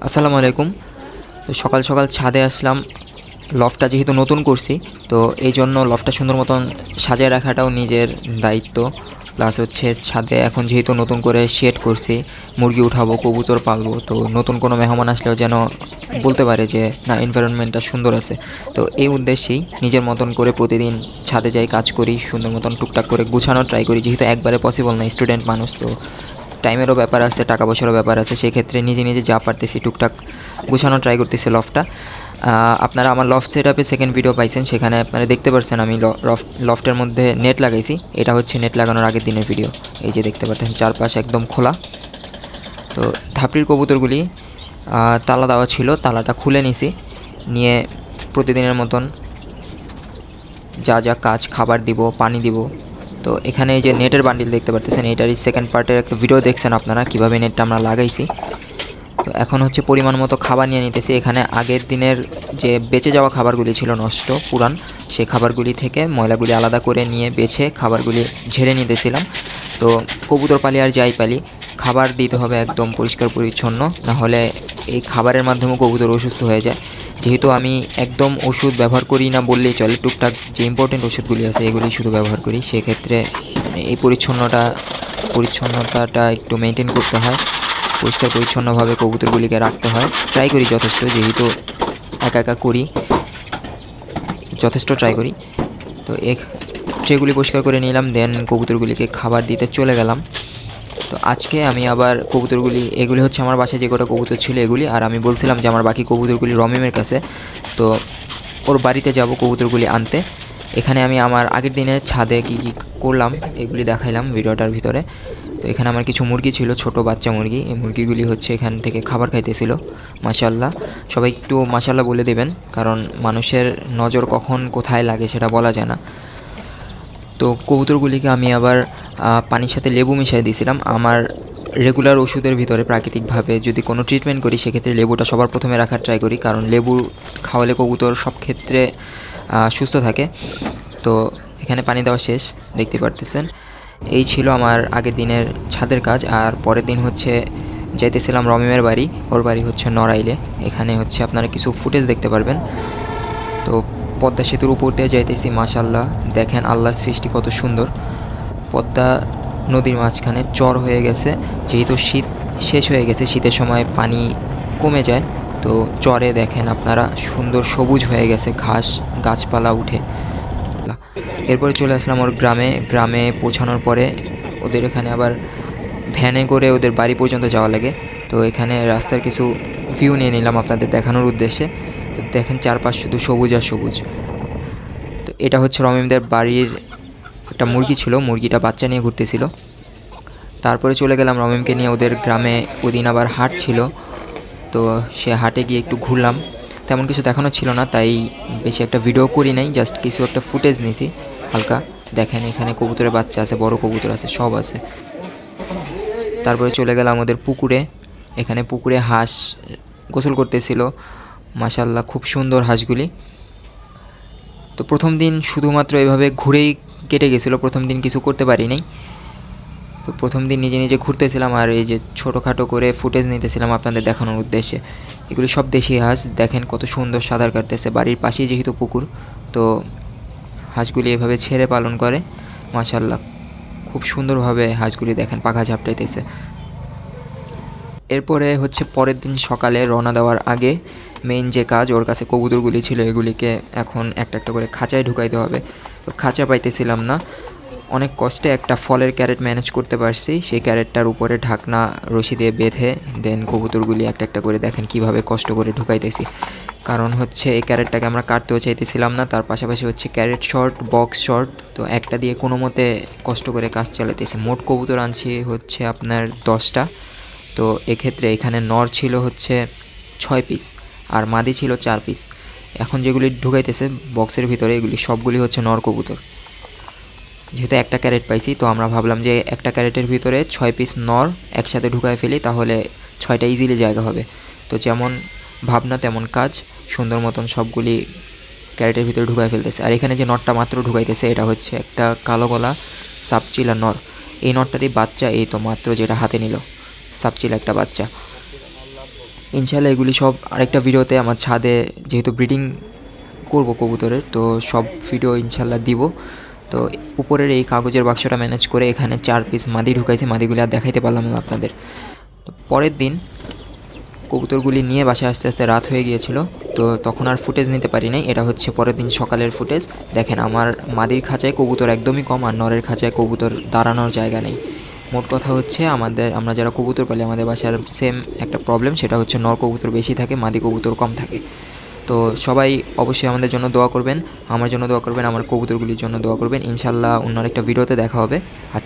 আসসালামু আলাইকুম। তো সকাল সকাল ছাদে আসলাম। লফটটা যেহেতু নতুন করছি, তো এই জন্য লফটটা সুন্দর মতন সাজায় রাখাটাও নিজের দায়িত্ব। প্লাস হচ্ছে ছাদে এখন যেহেতু নতুন করে শেড করছি, মুরগি উঠাবো, কবুতর পালবো, তো নতুন কোনো মেহমান আসলেও যেন বলতে পারে যে না, এনভায়রনমেন্টটা সুন্দর আছে। তো এই উদ্দেশ্যেই নিজের মতন করে প্রতিদিন ছাদে যাই, কাজ করি, সুন্দর মতন টুকটাক করে গুছানোর ট্রাই করি। যেহেতু একবারে পসিবল না, স্টুডেন্ট মানুষ তো, টাইমেরও ব্যাপার আছে, টাকা পয়সারও ব্যাপার আছে। সেক্ষেত্রে নিজে নিজে যা পারতেছি টুকটাক গুছানোর ট্রাই করতেছি লফটটা। আপনারা আমার লফট সেট আপে সেকেন্ড ভিডিও পাইছেন, সেখানে আপনারা দেখতে পাচ্ছেন আমি লফটের মধ্যে নেট লাগাইছি। এটা হচ্ছে নেট লাগানোর আগের দিনের ভিডিও। এই যে দেখতে পাচ্ছেন চারপাশ একদম খোলা। তো ধাপড়ির কবুতরগুলি তালা দেওয়া ছিল, তালাটা খুলে নিছি, নিয়ে প্রতিদিনের মতন যা যা কাজ, খাবার দিব, পানি দিব। তো এখানে এই যে নেটের বান্ডিল দেখতে পারতেছেন, এটারই সেকেন্ড পার্টের একটা ভিডিও দেখছেন আপনারা কীভাবে নেটটা আমরা লাগাইছি। তো এখন হচ্ছে পরিমাণ মতো খাবার নিয়ে নিতেছি। এখানে আগের দিনের যে বেঁচে যাওয়া খাবারগুলি ছিল নষ্ট পুরান, সেই খাবারগুলি থেকে ময়লাগুলি আলাদা করে নিয়ে বেছে খাবারগুলি ঝেড়ে নিতেছিলাম। তো কবুতর পালি আর যাই পালি, খাবার দিতে হবে একদম পরিষ্কার পরিচ্ছন্ন, নাহলে এই খাবারের মাধ্যমে কবুতর অসুস্থ হয়ে যায়। যেহেতু আমি একদম ওষুধ ব্যবহার করি না বললেই চলে, টুকটাক যে ইম্পর্টেন্ট ওষুধগুলি আছে এগুলি শুধু ব্যবহার করি। সেক্ষেত্রে এই পরিচ্ছন্নতাটা একটু মেনটেন করতে হয়, পরিষ্কার পরিচ্ছন্নভাবে কবুতরগুলিকে রাখতে হয়। ট্রাই করি যথেষ্ট, যেহেতু একা একা করি, যথেষ্ট ট্রাই করি। তো ট্রেগুলি পরিষ্কার করে নিলাম, দেন কবুতরগুলিকে খাবার দিতে চলে গেলাম। তো আজকে আমি আবার কবুতরগুলি, এগুলি হচ্ছে আমার বাসায় যে কটা কবুতর ছিল এগুলি, আর আমি বলছিলাম যে আমার বাকি কবুতরগুলি রমিমের কাছে, তো ওর বাড়িতে যাব কবুতরগুলি আনতে। এখানে আমি আমার আগের দিনের ছাদে কী কী করলাম এগুলি দেখাইলাম ভিডিওটার ভিতরে। তো এখানে আমার কিছু মুরগি ছিল, ছোট বাচ্চা মুরগি। এই মুরগিগুলি হচ্ছে এখান থেকে খাবার খাইতেছিল। মাশাআল্লাহ, সবাই একটু মাশাআল্লাহ বলে দেবেন, কারণ মানুষের নজর কখন কোথায় লাগে সেটা বলা যায় না। তো কবুতরগুলিকে আমি আবার পানির সাথে লেবু মিশিয়ে দিয়েছিলাম। আমার রেগুলার ওষুধের ভিতরে প্রাকৃতিকভাবে যদি কোনো ট্রিটমেন্ট করি, সেক্ষেত্রে লেবুটা সবার প্রথমে রাখার ট্রাই করি, কারণ লেবু খাওয়ালে কবুতর সব ক্ষেত্রে সুস্থ থাকে। তো এখানে পানি দেওয়া শেষ, দেখতে পারতেছেন। এই ছিল আমার আগের দিনের ছাদের কাজ। আর পরের দিন হচ্ছে যাইতেছিলাম রমিমের বাড়ি, ওর বাড়ি হচ্ছে নড়াইলে। এখানে হচ্ছে আপনারা কিছু ফুটেজ দেখতে পারবেন। তো পদ্মা সেতুর উপর দিয়ে যাইতেছি, মাশাআল্লাহ দেখেন আল্লাহর সৃষ্টি কত সুন্দর। পদ্মা নদীর মাঝখানে চর হয়ে গেছে, যেহেতু শীত শেষ হয়ে গেছে, শীতের সময় পানি কমে যায়। তো চরে দেখেন আপনারা সুন্দর সবুজ হয়ে গেছে, ঘাস গাছপালা উঠে। এরপরে চলে আসলাম ওর গ্রামে পৌঁছানোর পরে ওদের এখানে আবার ভ্যানে করে ওদের বাড়ি পর্যন্ত যাওয়া লাগে। তো এখানে রাস্তার কিছু ভিউ নিয়ে নিলাম আপনাদের দেখানোর উদ্দেশ্যে। তো দেখেন চারপাশ শুধু সবুজ আর সবুজ। তো এটা হচ্ছে রমিমদের বাড়ির একটা মুরগি ছিল, মুরগিটা বাচ্চা নিয়ে ঘুরতেছিল। তারপরে চলে গেলাম রমিমকে নিয়ে ওদের গ্রামে। ওদিন আবার হাট ছিল, তো সে হাটে গিয়ে একটু ঘুরলাম। তেমন কিছু দেখানো ছিল না, তাই বেশি একটা ভিডিও করি নাই, জাস্ট কিছু একটা ফুটেজ নিয়েছি হালকা। দেখেন এখানে কবুতরের বাচ্চা আছে, বড় কবুতর আছে, সব আছে। তারপরে চলে গেলাম ওদের পুকুরে। এখানে পুকুরে হাঁস গোসল করতেছিল, মাশাআল্লাহ খুব সুন্দর হাঁসগুলি। তো প্রথম দিন শুধুমাত্র এভাবে ঘুরেই কেটে গেছিলো, প্রথম দিন কিছু করতে পারি নাই। তো প্রথম দিন নিজে নিজে ঘুরতেছিলাম আর এই যে ছোটোখাটো করে ফুটেজ নিতেছিলাম আপনাদের দেখানোর উদ্দেশ্যে। এগুলি সব দেশি হাঁস, দেখেন কত সুন্দর সাঁতার কাটতেছে। বাড়ির পাশেই যেহেতু পুকুর, তো হাঁসগুলি এভাবে ছেড়ে পালন করে। মাশাআল্লাহ খুব সুন্দরভাবে হাঁসগুলি দেখেন পাখা ঝাপটাইতেছে। এরপরে হচ্ছে পরের দিন সকালে রওনা দেওয়ার আগে মেইন যে কাজ, ওর কাছে কবুতরগুলি ছিল, এগুলিকে এখন একটা একটা করে খাঁচায় ঢুকাইতে হবে। তো খাঁচা পাইতেছিলাম না, অনেক কষ্টে একটা ফলের ক্যারেট ম্যানেজ করতে পারছি। সেই ক্যারেটটার উপরে ঢাকনা রশি দিয়ে বেঁধে দেন কবুতরগুলি একটা একটা করে দেখেন কিভাবে কষ্ট করে ঢুকাইতেছি। কারণ হচ্ছে এই ক্যারেটটাকে আমরা কাটতেও চাইতেছিলাম না, তার পাশাপাশি হচ্ছে ক্যারেট শর্ট, বক্স শর্ট, তো একটা দিয়ে কোনো মতে কষ্ট করে কাজ চালাতেছি। মোট কবুতর আনছি হচ্ছে আপনার 10টা। তো এক্ষেত্রে এখানে নর ছিল হচ্ছে 6 পিস আর মাদি ছিল 4 পিস। এখন যেগুলি ঢুকাইতেছে বক্সের ভিতরে, এগুলি সবগুলি হচ্ছে নর কবুতর। যেহেতু একটা ক্যারেট পাইছি, তো আমরা ভাবলাম যে একটা ক্যারেটের ভিতরে 6 পিস নর একসাথে ঢুকায় ফেলি, তাহলে 6টা ইজিলি জায়গা হবে। তো যেমন ভাবনা তেমন কাজ, সুন্দর মতন সবগুলি ক্যারেটের ভিতরে ঢুকায় ফেলতেছে। আর এখানে যে নটটা মাত্র ঢুকাইতেছে, এটা হচ্ছে একটা কালো গলা সাপচিলা নর। এই নটটারই বাচ্চা এই তো মাত্র যেটা হাতে নিল, সাপচিলা একটা বাচ্চা। ইনশাআল্লাহ এগুলি সব আরেকটা ভিডিওতে আমার ছাদে যেহেতু ব্রিডিং করব কবুতরের, তো সব ভিডিও ইনশাআল্লাহ দিব। তো উপরের এই কাগজের বাক্সটা ম্যানেজ করে এখানে 4 পিস মাদি ঢুকাইছি, মাদিগুলি আর দেখাইতে পারলাম না আপনাদের। তো পরের দিন কবুতরগুলি নিয়ে বাসায় আস্তে আস্তে রাত হয়ে গিয়েছিল, তো তখন আর ফুটেজ নিতে পারি নাই। এটা হচ্ছে পরের দিন সকালের ফুটেজ। দেখেন আমার মাদির খাঁচায় কবুতর একদমই কম, আর নরের খাঁচায় কবুতর দাঁড়ানোর জায়গা নেই। মোট কথা হচ্ছে আমরা যারা কবুতর পালি আমাদের বাসার সেম একটা প্রবলেম, সেটা হচ্ছে নর কবুতর বেশি থাকে, মাদি কবুতর কম থাকে। তো সবাই অবশ্যই আমাদের জন্য দোয়া করবেন, আমার জন্য দোয়া করবেন, আমার কবুতরগুলির জন্য দোয়া করবেন। ইনশাআল্লাহ অন্য একটা ভিডিওতে দেখা হবে। আর